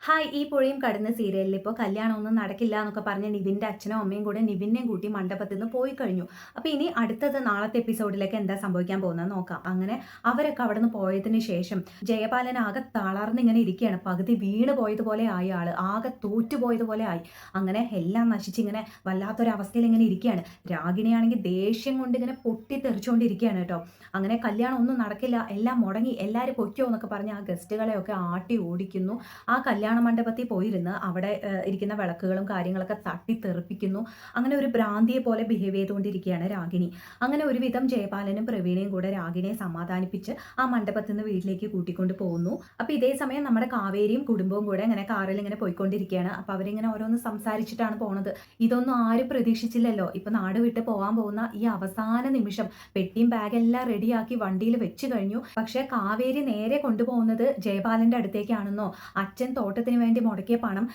Hi ഈ പുഴയും കടന്ന് സീരിയലിൽ ഇപ്പോൾ കല്യാണമൊന്നും നടക്കില്ല എന്നൊക്കെ പറഞ്ഞ് നിവിൻ്റെ അച്ഛനും അമ്മയും കൂടെ നിവിനെയും കൂട്ടി മണ്ഡപത്തിൽ നിന്ന് പോയി കഴിഞ്ഞു. അപ്പോൾ ഇനി അടുത്തത് നാളത്തെ എപ്പിസോഡിലേക്ക് എന്താ സംഭവിക്കാൻ പോകുന്നത് നോക്കാം. അങ്ങനെ അവരൊക്കെ അവിടെ നിന്ന് പോയതിന് ശേഷം ജയപാലൻ ആകെ തളർന്ന് ഇങ്ങനെ ഇരിക്കുകയാണ്. പകുതി വീണ് പോയതുപോലെ ആയി, ആള് ആകെ തോറ്റുപോയതുപോലെ ആയി. അങ്ങനെ എല്ലാം നശിച്ചിങ്ങനെ വല്ലാത്തൊരവസ്ഥയിൽ ഇങ്ങനെ ഇരിക്കുകയാണ്. രാഗിണിയാണെങ്കിൽ ദേഷ്യം കൊണ്ട് ഇങ്ങനെ പൊട്ടിത്തെറിച്ചുകൊണ്ടിരിക്കുകയാണ് കേട്ടോ. അങ്ങനെ കല്യാണം ഒന്നും നടക്കില്ല, എല്ലാം മുടങ്ങി, എല്ലാവരും പൊയ്ക്കോ എന്നൊക്കെ പറഞ്ഞ് ആ ഗസ്റ്റുകളെയൊക്കെ ആട്ടി ഓടിക്കുന്നു. ആ കല്യാണ മണ്ഡപത്തിൽ പോയിരുന്ന് അവിടെ ഇരിക്കുന്ന വിളക്കുകളും കാര്യങ്ങളൊക്കെ തട്ടിത്തെറിപ്പിക്കുന്നു. അങ്ങനെ ഒരു ഭ്രാന്തിയെ പോലെ ബിഹേവ് ചെയ്തുകൊണ്ടിരിക്കുകയാണ് രാഗിണി. അങ്ങനെ ഒരുവിധം ജയപാലനും പ്രവീണയും കൂടെ രാഗിണിയെ സമാധാനിപ്പിച്ച് ആ മണ്ഡപത്തിൽ നിന്ന് വീട്ടിലേക്ക് കൂട്ടിക്കൊണ്ട് പോകുന്നു. അപ്പോൾ ഇതേ സമയം നമ്മുടെ കാവേരിയും കുടുംബവും കൂടെ ഇങ്ങനെ കാറിൽ ഇങ്ങനെ പോയിക്കൊണ്ടിരിക്കുകയാണ്. അപ്പോൾ അവരിങ്ങനെ ഓരോന്ന് സംസാരിച്ചിട്ടാണ് പോകുന്നത്. ഇതൊന്നും ആരും പ്രതീക്ഷിച്ചില്ലല്ലോ. ഇപ്പൊ നാട് വിട്ട് പോകാൻ പോകുന്ന ഈ അവസാന നിമിഷം പെട്ടിയും ബാഗെല്ലാം റെഡിയാക്കി വണ്ടിയിൽ വെച്ച് കഴിഞ്ഞു. പക്ഷേ കാവേരി നേരെ കൊണ്ടുപോകുന്നത് ജയപാലന്റെ അടുത്തേക്കാണെന്നോ അച്ഛൻ തോട്ടത്തിന് വേണ്ടി മുടക്കിയ പണം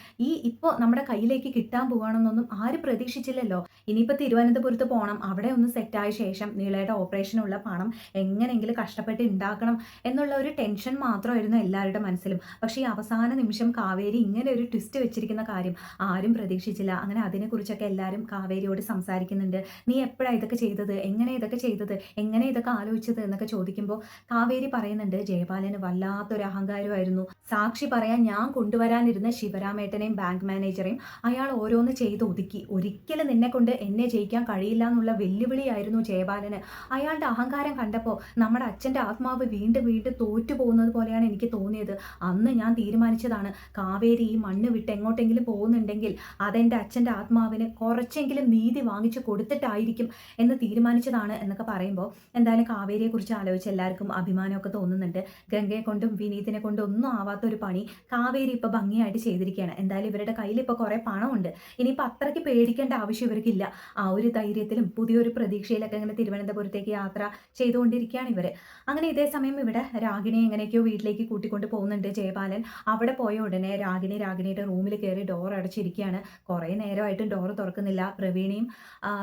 ഇപ്പോൾ നമ്മുടെ കയ്യിലേക്ക് കിട്ടാൻ പോവാണെന്നൊന്നും ആരും പ്രതീക്ഷിച്ചില്ലല്ലോ. ഇനിയിപ്പോൾ തിരുവനന്തപുരത്ത് പോകണം, അവിടെ ഒന്ന് സെറ്റായ ശേഷം നീളയുടെ ഓപ്പറേഷനുള്ള പണം എങ്ങനെയെങ്കിലും കഷ്ടപ്പെട്ട് ഉണ്ടാക്കണം എന്നുള്ള ഒരു ടെൻഷൻ മാത്രമായിരുന്നു എല്ലാവരുടെ മനസ്സിലും. പക്ഷേ ഈ അവസാന നിമിഷം കാവേരി ഇങ്ങനെ ഒരു ട്വിസ്റ്റ് വെച്ചിരിക്കുന്ന കാര്യം ആരും പ്രതീക്ഷിച്ചില്ല. അങ്ങനെ അതിനെക്കുറിച്ചൊക്കെ എല്ലാവരും കാവേരിയോട് സംസാരിക്കുന്നുണ്ട്. നീ എപ്പോഴാണ് ഇതൊക്കെ ചെയ്തത്, എങ്ങനെ ഇതൊക്കെ ചെയ്തത്, എങ്ങനെ ഇതൊക്കെ ആലോചിച്ചത് എന്നൊക്കെ ചോദിക്കുമ്പോൾ കാവേരി പറയുന്നുണ്ട്, ജയപാലന് വല്ലാത്തൊരു അഹങ്കാരമായിരുന്നു. സാക്ഷി പറയാൻ ഞാൻ കൊണ്ടുവരാനിരുന്ന ശിവരാമേട്ടനെയും ബാങ്ക് മാനേജറെയും അയാൾ ഓരോന്ന് ചെയ്ത് ഒതുക്കി. ഒരിക്കലും നിന്നെ കൊണ്ട് എന്നെ ജയിക്കാൻ കഴിയില്ല എന്നുള്ള വെല്ലുവിളിയായിരുന്നു ജയപാലന്. അയാളുടെ അഹങ്കാരം കണ്ടപ്പോൾ നമ്മുടെ അച്ഛൻ്റെ ആത്മാവ് വീണ്ടും വീണ്ടും തോറ്റു പോകുന്നത് പോലെയാണ് എനിക്ക് തോന്നിയത്. അന്ന് ഞാൻ തീരുമാനിച്ചതാണ്, കാവേരി ഈ മണ്ണ് വിട്ട് എങ്ങോട്ടെങ്കിലും പോകുന്നുണ്ടെങ്കിൽ അതെൻ്റെ അച്ഛൻ്റെ ആത്മാവിന് കുറച്ചെങ്കിലും നീതി വാങ്ങിച്ചു കൊടുത്തിട്ടായിരിക്കും എന്ന് തീരുമാനിച്ചതാണ് എന്നൊക്കെ പറയുമ്പോൾ എന്തായാലും കാവേരിയെക്കുറിച്ച് ആലോചിച്ച് എല്ലാവർക്കും അഭിമാനമൊക്കെ തോന്നുന്നുണ്ട്. ഗംഗയെ കൊണ്ടും വിനീതിനെ കൊണ്ടും ഒന്നും ആവാത്തൊരു പണി കാവേരി ഇപ്പോൾ ഭംഗിയായിട്ട് ചെയ്തിരിക്കുകയാണ്. എന്തായാലും ഇവരുടെ കയ്യിൽ ഇപ്പോൾ കുറേ പണമുണ്ട്. ഇനിയിപ്പോൾ അത്രയ്ക്ക് പേടിക്കേണ്ട ആവശ്യം ഇവർക്കില്ല. ആ ഒരു ധൈര്യത്തിലും പുതിയൊരു പ്രതീക്ഷയിലൊക്കെ ഇങ്ങനെ തിരുവനന്തപുരത്തേക്ക് യാത്ര ചെയ്തുകൊണ്ടിരിക്കുകയാണ് ഇവർ. അങ്ങനെ ഇതേ സമയം ഇവിടെ രാഗിണി എങ്ങനെയൊക്കെയോ വീട്ടിലേക്ക് കൂട്ടിക്കൊണ്ട് പോകുന്നുണ്ട് ജയപാലൻ. അവിടെ പോയ ഉടനെ രാഗിണിയുടെ റൂമിൽ കയറി ഡോർ അടച്ചിരിക്കുകയാണ്. കുറേ നേരമായിട്ടും ഡോർ തുറക്കുന്നില്ല. പ്രവീണയും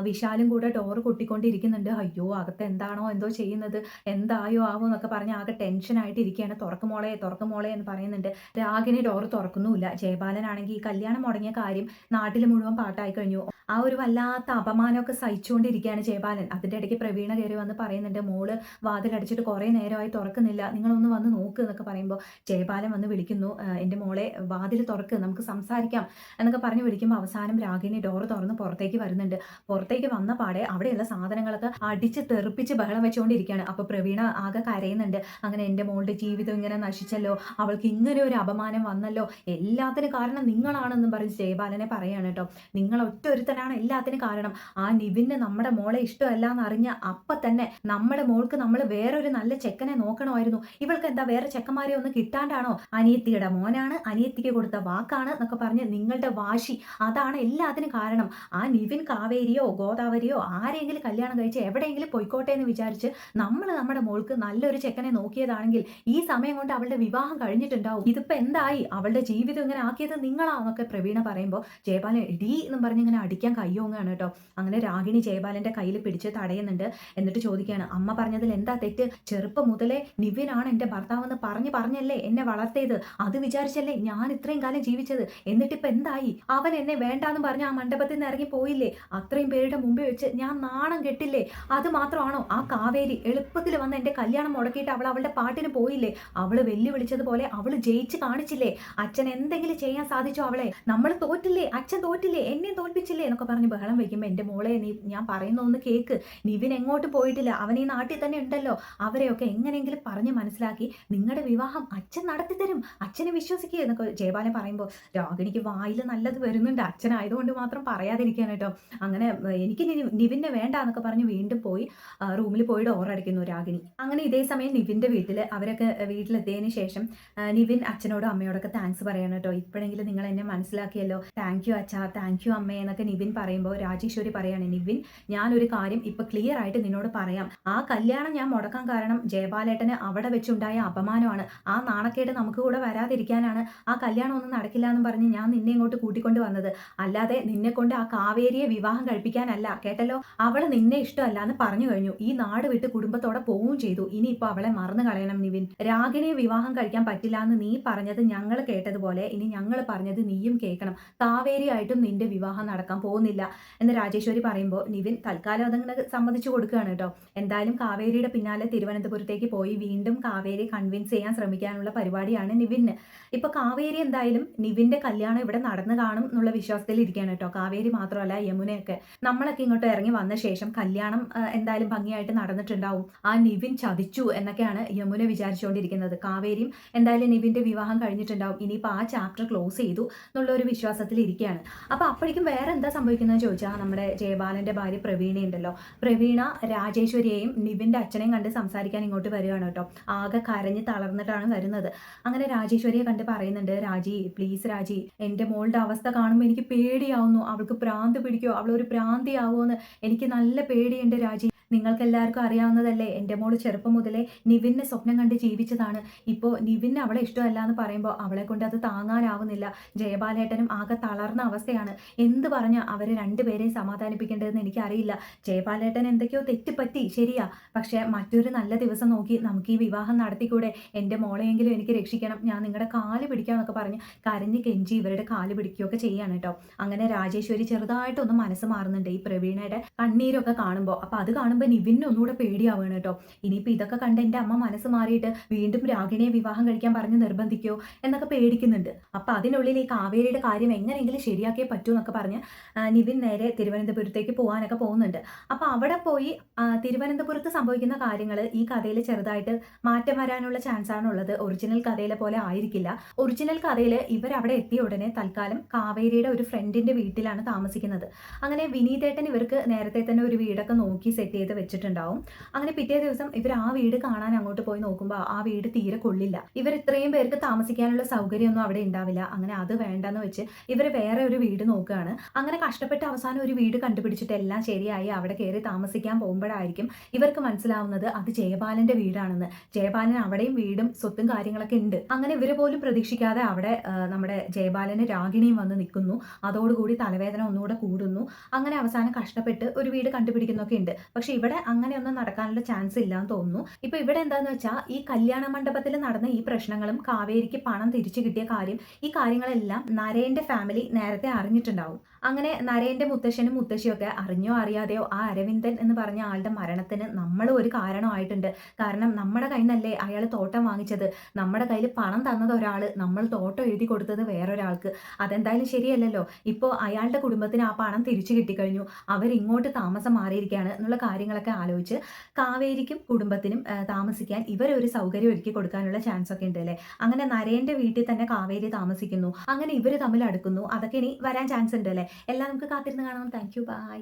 വിശാലും കൂടെ ഡോർ കൊട്ടിക്കൊണ്ടിരിക്കുന്നുണ്ട്. അയ്യോ അകത്ത് എന്താണോ എന്തോ ചെയ്യുന്നത്, എന്തായോ ആവോ എന്നൊക്കെ പറഞ്ഞ് ആകെ ടെൻഷനായിട്ട് ഇരിക്കുകയാണ്. തുറക്കുമോളെ എന്ന് പറയുന്നുണ്ട്. രാഗിണി ഡോർ തുറക്കുന്നുമില്ല. ജയപാലനാണെങ്കിൽ ഈ കല്യാണം മുടങ്ങിയ കാര്യം നാട്ടിൽ മുഴുവൻ പാട്ടായി കഴിഞ്ഞു. ആ ഒരു വല്ലാത്ത അപമാനമൊക്കെ സഹിച്ചുകൊണ്ടിരിക്കുകയാണ് ജയപാലൻ. അതിൻ്റെ ഇടയ്ക്ക് പ്രവീണ കയറി വന്ന് പറയുന്നുണ്ട്, മോള് വാതിലടച്ചിട്ട് കുറേ നേരമായി തുറക്കുന്നില്ല, നിങ്ങളൊന്ന് വന്ന് നോക്ക് എന്നൊക്കെ പറയുമ്പോൾ ജയപാലൻ വന്ന് വിളിക്കുന്നു, എൻ്റെ മോളെ വാതിൽ തുറക്ക്, നമുക്ക് സംസാരിക്കാം എന്നൊക്കെ പറഞ്ഞ് വിളിക്കുമ്പോൾ അവസാനം രാഗിണി ഡോർ തുറന്ന് പുറത്തേക്ക് വരുന്നുണ്ട്. പുറത്തേക്ക് വന്ന പാടെ അവിടെയുള്ള സാധനങ്ങളൊക്കെ അടിച്ച് തെറിപ്പിച്ച് ബഹളം വെച്ചുകൊണ്ടിരിക്കുകയാണ്. അപ്പോൾ പ്രവീണ ആകെ കരയുന്നുണ്ട്. അങ്ങനെ എൻ്റെ മോളുടെ ജീവിതം ഇങ്ങനെ നശിച്ചല്ലോ, അവൾക്ക് ഇങ്ങനെ ഒരു അപമാനം വന്നല്ലോ, എല്ലാത്തിനും കാരണം നിങ്ങളാണെന്നും പറഞ്ഞ് ജയപാലനെ പറയാണ് കേട്ടോ. നിങ്ങൾ ഒറ്റ ഒരുത്തനാണ് എല്ലാത്തിനും കാരണം. ആ നിവിന് നമ്മുടെ മോളെ ഇഷ്ടമല്ല എന്നറിഞ്ഞ അപ്പം തന്നെ നമ്മുടെ മോൾക്ക് നമ്മൾ വേറൊരു നല്ല ചെക്കനെ നോക്കണമായിരുന്നു. ഇവൾക്ക് എന്താ വേറെ ചെക്കന്മാരെ ഒന്ന് കിട്ടാണ്ടാണോ? അനിയത്തിയുടെ മോനാണ്, അനിയത്തിക്ക് കൊടുത്ത വാക്കാണ് എന്നൊക്കെ പറഞ്ഞ് നിങ്ങളുടെ വാശി അതാണ് എല്ലാത്തിനും കാരണം. ആ നിവിൻ കാവേരിയോ ഗോദാവരിയോ ആരെങ്കിലും കല്യാണം കഴിച്ച് എവിടെയെങ്കിലും പൊയ്ക്കോട്ടെ എന്ന് വിചാരിച്ച് നമ്മൾ നമ്മുടെ മോൾക്ക് നല്ലൊരു ചെക്കനെ നോക്കിയതാണെങ്കിൽ ഈ സമയം കൊണ്ട് അവളുടെ വിവാഹം കഴിഞ്ഞിട്ടുണ്ടാവും. ഇതിപ്പോൾ എന്തായി, അവളുടെ ജീവിതം ഇങ്ങനെ ആക്കിയത് നിങ്ങളാന്നൊക്കെ പ്രവീണ പറയുമ്പോൾ ജയപാലൻ ഇടീ എന്നും പറഞ്ഞ് ഇങ്ങനെ അടിക്കാൻ കയ്യോങ്ങാണ് കേട്ടോ. അങ്ങനെ രാഗിണി ജയപാലന്റെ കയ്യിൽ പിടിച്ച് തടയുന്നുണ്ട്. എന്നിട്ട് ചോദിക്കുകയാണ്, അമ്മ പറഞ്ഞതിൽ എന്താ തെറ്റ്? ചെറുപ്പം മുതലേ നിവിനാണ് എൻ്റെ ഭർത്താവെന്ന് പറഞ്ഞല്ലേ എന്നെ വളർത്തിയത്, അത് വിചാരിച്ചല്ലേ ഞാൻ ഇത്രയും കാലം ജീവിച്ചത്. എന്നിട്ടിപ്പോൾ എന്തായി? അവൻ എന്നെ വേണ്ടാന്ന് പറഞ്ഞ് ആ മണ്ഡപത്തിൽ നിന്ന് ഇറങ്ങി പോയില്ലേ? അത്രയും പേരുടെ മുമ്പിൽ വെച്ച് ഞാൻ നാണം കെട്ടില്ലേ? അത് മാത്രമാണോ? ആ കാവേരി എളുപ്പത്തിൽ വന്ന് എൻ്റെ കല്യാണം മുടക്കിയിട്ട് അവളുടെ പാട്ടിന് പോയില്ലേ? അവള് വെല്ലുവിളിച്ചതുപോലെ അവള് ജയിച്ച് കാണിച്ചില്ലേ? അച്ഛൻ എന്തെങ്കിലും ചെയ്യാൻ സാധിച്ചോ അവളെ? നമ്മൾ തോറ്റില്ലേ? അച്ഛൻ തോറ്റില്ലേ? എന്നെ തോൽപ്പിച്ചില്ലേ എന്നൊക്കെ പറഞ്ഞ് ബഹളം വയ്ക്കുമ്പോൾ എൻ്റെ മോളെ ഞാൻ പറയുന്ന ഒന്ന് കേക്ക്. നിവിൻ എങ്ങോട്ടും പോയിട്ടില്ല, അവൻ ഈ നാട്ടിൽ തന്നെ ഉണ്ടല്ലോ. അവരെയൊക്കെ എങ്ങനെയെങ്കിലും പറഞ്ഞ് മനസ്സിലാക്കി നിങ്ങളുടെ വിവാഹം അച്ഛൻ നടത്തി തരും, അച്ഛനെ വിശ്വസിക്കുക എന്നൊക്കെ ജയപാലൻ പറയുമ്പോൾ രാഗിണിക്ക് വായിൽ നല്ലത് വരുന്നുണ്ട്. അച്ഛനായതുകൊണ്ട് മാത്രം പറയാതിരിക്കാൻ കേട്ടോ. അങ്ങനെ എനിക്ക് നിവിനെ വേണ്ട എന്നൊക്കെ പറഞ്ഞ് വീണ്ടും പോയി റൂമിൽ പോയി ഡോർ അടിക്കുന്നു രാഗിണി. അങ്ങനെ ഇതേ സമയം നിവിൻ്റെ വീട്ടിൽ അവരൊക്കെ വീട്ടിലെത്തിയതിന് ശേഷം നിവിൻ അച്ഛനോടും അമ്മയോടൊക്കെ താങ്ക്സ് പറയണം കേട്ടോ. ഇപ്പോഴെങ്കിലും നിങ്ങൾ എന്നെ മനസ്സിലാക്കിയല്ലോ, താങ്ക് യു അച്ഛാ, താങ്ക് യു അമ്മേ എന്നൊക്കെ നിവിൻ പറയുമ്പോൾ രാജേശ്വരി പറയാണ്, നിവിൻ ഞാനൊരു കാര്യം ഇപ്പൊ ക്ലിയർ ആയിട്ട് നിന്നോട് പറയാം. ആ കല്യാണം ഞാൻ മുടക്കാൻ കാരണം ജയപാലേട്ടന് അവിടെ വെച്ചുണ്ടായ അപമാനമാണ്. ആ നാണക്കേട് നമുക്ക് കൂടെ വരാതിരിക്കാനാണ് ആ കല്യാണം ഒന്നും നടക്കില്ല എന്നും പറഞ്ഞ് ഞാൻ നിന്നെ ഇങ്ങോട്ട് കൂട്ടിക്കൊണ്ട് വന്നത്. അല്ലാതെ നിന്നെ കൊണ്ട് ആ കാവേരിയെ വിവാഹം കഴിപ്പിക്കാനല്ല, കേട്ടല്ലോ. അവള് നിന്നെ ഇഷ്ടമല്ല എന്ന് പറഞ്ഞു കഴിഞ്ഞു. ഈ നാട് വിട്ട് കുടുംബത്തോടെ പോവുകയും ചെയ്തു. ഇനിയിപ്പോൾ അവളെ മറന്നു കളയണം നിവിൻ. രാഗിണിയെ വിവാഹം കഴിക്കാൻ പറ്റില്ല എന്ന് നീ പറഞ്ഞത് ഞങ്ങൾ കേട്ടതുപോലെ ഇനി ഞങ്ങൾ പറഞ്ഞത് നീയും കേൾക്കണം. കാവേരിയായിട്ടും നിന്റെ വിവാഹം നടക്കാൻ പോകുന്നില്ല എന്ന് രാജേശ്വരി പറയുമ്പോൾ നിവിൻ തൽക്കാലം അതങ്ങനെ സമ്മതിച്ചു കൊടുക്കുകയാണ് കേട്ടോ. എന്തായാലും കാവേരിയുടെ പിന്നാലെ തിരുവനന്തപുരത്തേക്ക് പോയി വീണ്ടും കാവേരി കൺവിൻസ് ചെയ്യാൻ ശ്രമിക്കാനുള്ള പരിപാടിയാണ് നിവിന്. ഇപ്പൊ കാവേരി എന്തായാലും നിവിന്റെ കല്യാണം ഇവിടെ നടന്നു കാണും എന്നുള്ള വിശ്വാസത്തിൽ ഇരിക്കുകയാണ് കേട്ടോ. കാവേരി മാത്രമല്ല യമുനയൊക്കെ. നമ്മളൊക്കെ ഇങ്ങോട്ട് ഇറങ്ങി വന്ന ശേഷം കല്യാണം എന്തായാലും ഭംഗിയായിട്ട് നടന്നിട്ടുണ്ടാവും. ആ നിവിൻ ചതിച്ചു എന്നൊക്കെയാണ് യമുന വിചാരിച്ചുകൊണ്ടിരിക്കുന്നത്. കാവേരിയും എന്തായാലും നിവിന്റെ വിവാഹം കഴിഞ്ഞിട്ടുണ്ടാവും. ഇനിയിപ്പോൾ ആ ചാപ്റ്റർ ക്ലോസ് ചെയ്തു എന്നുള്ള ഒരു വിശ്വാസത്തിൽ ഇരിക്കുകയാണ്. അപ്പൊ അപ്പോഴേക്കും വേറെ എന്താ സംഭവിക്കുന്നത് ചോദിച്ചാൽ നമ്മുടെ ജയബാലന്റെ ഭാര്യ പ്രവീണ ഉണ്ടല്ലോ. പ്രവീണ രാജേശ്വരിയെയും നിവിന്റെ അച്ഛനെയും കണ്ട് സംസാരിക്കാൻ ഇങ്ങോട്ട് വരികയാണ് കേട്ടോ. ആകെ കരഞ്ഞ് തളർന്നിട്ടാണ് വരുന്നത്. അങ്ങനെ രാജേശ്വരിയെ കണ്ട് പറയുന്നുണ്ട്, രാജി പ്ലീസ് രാജി, എൻ്റെ മോളുടെ അവസ്ഥ കാണുമ്പോൾ എനിക്ക് പേടിയാവുന്നു. അവൾക്ക് ഭ്രാന്ത് പിടിക്കുമോ, അവളൊരു ഭ്രാന്തിയാവുമോ എന്ന് എനിക്ക് നല്ല പേടിയുണ്ട് രാജി. നിങ്ങൾക്ക് എല്ലാവർക്കും അറിയാവുന്നതല്ലേ, എൻ്റെ മോള് ചെറുപ്പം മുതലേ നിവിനെ സ്വപ്നം കണ്ട് ജീവിച്ചതാണ്. ഇപ്പോൾ നിവിന് അവളെ ഇഷ്ടമല്ല എന്ന് പറയുമ്പോൾ അവളെ കൊണ്ട് അത് താങ്ങാനാവുന്നില്ല. ജയബാലേട്ടനും ആകെ തളർന്ന അവസ്ഥയാണ്. എന്ത് പറഞ്ഞാൽ അവരെ രണ്ടുപേരെയും സമാധാനിപ്പിക്കേണ്ടതെന്ന് എനിക്കറിയില്ല. ജയബാലേട്ടൻ എന്തൊക്കെയോ തെറ്റുപറ്റി ശരിയാ, പക്ഷേ മറ്റൊരു നല്ല ദിവസം നോക്കി നമുക്ക് ഈ വിവാഹം നടത്തിക്കൂടെ? എൻ്റെ മോളെയെങ്കിലും എനിക്ക് രക്ഷിക്കണം, ഞാൻ നിങ്ങളുടെ കാല് പിടിക്കാമെന്നൊക്കെ പറഞ്ഞ് കരഞ്ഞ് കെഞ്ചി ഇവരുടെ കാല് പിടിക്കുകയൊക്കെ ചെയ്യാണ് കേട്ടോ. അങ്ങനെ രാജേശ്വരി ചെറുതായിട്ടൊന്ന് മനസ്സ് മാറുന്നുണ്ട് ഈ പ്രവീണയുടെ കണ്ണീരൊക്കെ കാണുമ്പോൾ. അപ്പോൾ അത് കാണുമ്പോൾ നിവിന് ഒന്നുകൂടെ പേടിയാവുകയാണ് കേട്ടോ. ഇനിയിപ്പോൾ ഇതൊക്കെ കണ്ട് എൻ്റെ അമ്മ മനസ്സ് മാറിയിട്ട് വീണ്ടും രാഗിണിയെ വിവാഹം കഴിക്കാൻ പറഞ്ഞ് നിർബന്ധിക്കോ എന്നൊക്കെ പേടിക്കുന്നുണ്ട്. അപ്പോൾ അതിനുള്ളിൽ ഈ കാവേരിയുടെ കാര്യം എങ്ങനെയെങ്കിലും ശരിയാക്കിയേ പറ്റൂ എന്നൊക്കെ പറഞ്ഞ് നിവിൻ നേരെ തിരുവനന്തപുരത്തേക്ക് പോകാനൊക്കെ പോകുന്നുണ്ട്. അപ്പോൾ അവിടെ പോയി തിരുവനന്തപുരത്ത് സംഭവിക്കുന്ന കാര്യങ്ങൾ ഈ കഥയിൽ ചെറുതായിട്ട് മാറ്റം വരാനുള്ള ചാൻസ് ആണുള്ളത്. ഒറിജിനൽ കഥയിലെ പോലെ ആയിരിക്കില്ല. ഒറിജിനൽ കഥയിൽ ഇവരവിടെ എത്തിയ ഉടനെ തൽക്കാലം കാവേരിയുടെ ഒരു ഫ്രണ്ടിന്റെ വീട്ടിലാണ് താമസിക്കുന്നത്. അങ്ങനെ വിനീതേട്ടൻ ഇവർക്ക് നേരത്തെ തന്നെ ഒരു വീടൊക്കെ നോക്കി സെറ്റ് ചെയ്ത് വെച്ചിട്ടുണ്ടാവും. അങ്ങനെ പിറ്റേ ദിവസം ഇവർ ആ വീട് കാണാൻ അങ്ങോട്ട് പോയി നോക്കുമ്പോൾ ആ വീട് തീരെ കൊള്ളില്ല. ഇവർ ഇത്രയും പേർക്ക് താമസിക്കാനുള്ള സൗകര്യമൊന്നും അവിടെ ഉണ്ടാവില്ല. അങ്ങനെ അത് വേണ്ടെന്ന് വെച്ച് ഇവർ വേറെ ഒരു വീട് നോക്കുകയാണ്. അങ്ങനെ കഷ്ടപ്പെട്ട് അവസാനം ഒരു വീട് കണ്ടുപിടിച്ചിട്ട് എല്ലാം ശരിയായി അവിടെ കയറി താമസിക്കാൻ പോകുമ്പോഴായിരിക്കും ഇവർക്ക് മനസ്സിലാവുന്നത് അത് ജയപാലന്റെ വീടാണെന്ന്. ജയപാലൻ അവിടെയും വീടും സ്വത്തും കാര്യങ്ങളൊക്കെ ഉണ്ട്. അങ്ങനെ ഇവർ പോലും പ്രതീക്ഷിക്കാതെ അവിടെ നമ്മുടെ ജയപാലന് രാഗിണിയും വന്ന് നിൽക്കുന്നു. അതോടുകൂടി തലവേദന ഒന്നുകൂടെ കൂടുന്നു. അങ്ങനെ അവസാനം കഷ്ടപ്പെട്ട് ഒരു വീട് കണ്ടുപിടിക്കുന്നൊക്കെ ഉണ്ട്. പക്ഷെ ഇവിടെ അങ്ങനെയൊന്നും നടക്കാനുള്ള ചാൻസ് ഇല്ലാന്ന് തോന്നുന്നു. ഇപ്പൊ ഇവിടെ എന്താന്ന് വെച്ചാൽ ഈ കല്യാണ മണ്ഡപത്തിൽ നടന്ന ഈ പ്രശ്നങ്ങളും കാവേരിക്ക് പണം തിരിച്ചു കിട്ടിയ കാര്യം, ഈ കാര്യങ്ങളെല്ലാം നരേന്റെ ഫാമിലി നേരത്തെ അറിഞ്ഞിട്ടുണ്ടാവും. അങ്ങനെ നരേന്റെ മുത്തശ്ശനും മുത്തശ്ശിയും ഒക്കെ അറിഞ്ഞോ അറിയാതെയോ ആ അരവിന്ദൻ എന്ന് പറഞ്ഞ ആളുടെ മരണത്തിന് നമ്മൾ ഒരു കാരണമായിട്ടുണ്ട്. കാരണം നമ്മുടെ കയ്യിൽ നിന്നല്ലേ അയാൾ തോട്ടം വാങ്ങിച്ചത്. നമ്മുടെ കയ്യിൽ പണം തന്നത് ഒരാൾ, നമ്മൾ തോട്ടം എഴുതി കൊടുത്തത് വേറൊരാൾക്ക്. അതെന്തായാലും ശരിയല്ലല്ലോ. ഇപ്പോൾ അയാളുടെ കുടുംബത്തിന് ആ പണം തിരിച്ചു കിട്ടിക്കഴിഞ്ഞു, അവരിങ്ങോട്ട് താമസം മാറിയിരിക്കുകയാണ് എന്നുള്ള കാര്യങ്ങളൊക്കെ ആലോചിച്ച് കാവേരിക്കും കുടുംബത്തിനും താമസിക്കാൻ ഇവരൊരു സൗകര്യം ഒരുക്കി കൊടുക്കാനുള്ള ചാൻസ് ഒക്കെ ഉണ്ട് അല്ലേ. അങ്ങനെ നരേന്റെ വീട്ടിൽ തന്നെ കാവേരി താമസിക്കുന്നു. അങ്ങനെ ഇവർ തമ്മിൽ അടുക്കുന്നു. അതൊക്കെ ഇനി വരാൻ ചാൻസ് ഉണ്ട് അല്ലേ. എല്ലാം നമുക്ക് കാത്തിരുന്ന് കാണാം. Thank you, by.